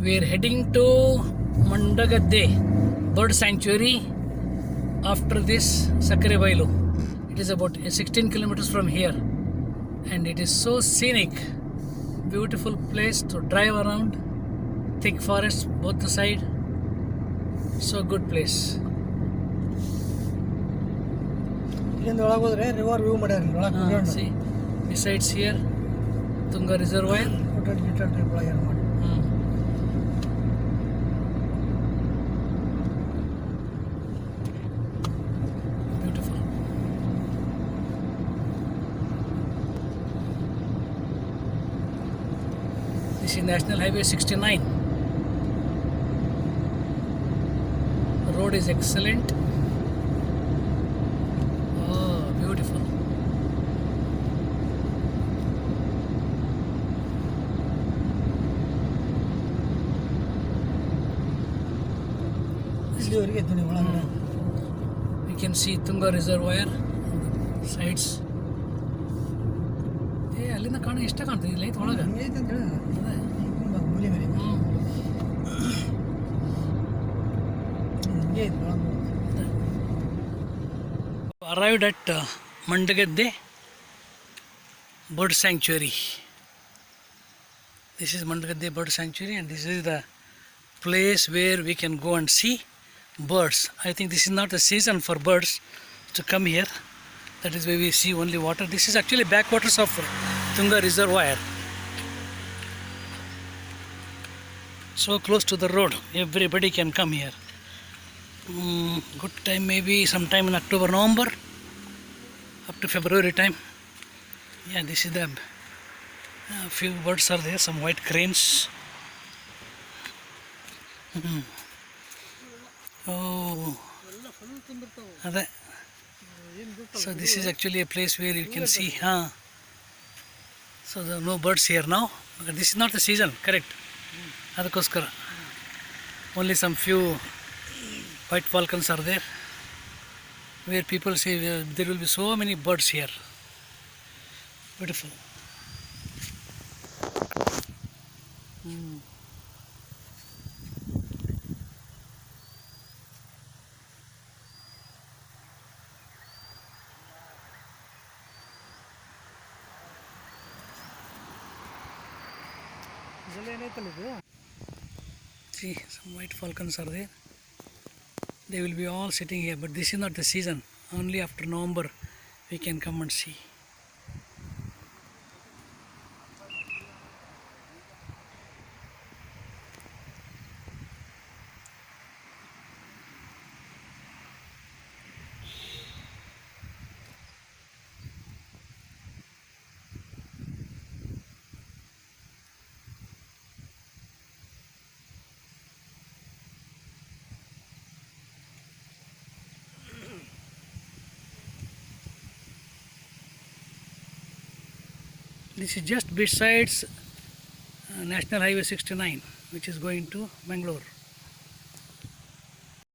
We are heading to Mandagadde Bird Sanctuary after this Sakkarebailu. It is about 16 kilometers from here and it is so scenic. Beautiful place to drive around. Thick forests both the side. So good place. See, besides here Tunga Reservoir. Beautiful. This is National Highway 69. The road is excellent. Oh, beautiful. We can see Tunga Reservoir on the sides. ಅಲ್ಲಿಂದ ಕಾಣ ಇಷ್ಟ ಕಾಣ್ತದೆ ಇಲ್ಲ ಐತೆ ಒಳಗೆ Arrived at Mandagadde Bird Sanctuary. This is Mandagadde Bird Sanctuary and this is the place where we can go and see birds. I think this is not the season for birds to come here. That is why we see only water. This is actually backwaters of Tunga Reservoir. So close to the road, everybody can come here. Good time maybe sometime in October, November, up to February time. Yeah, this is the few birds are there, some white cranes. Oh, ಅದೇ. So this is actually a place where you can see. So there are no birds here now. This is not the season, correct? ಅದಕ್ಕೋಸ್ಕರ only some few white falcons are there, where people say there will be so many birds here. Beautiful. See, some white falcons are there. They will be all sitting here, but this is not the season. Only after November we can come and see. This is just besides National Highway 69, which is going to Bangalore.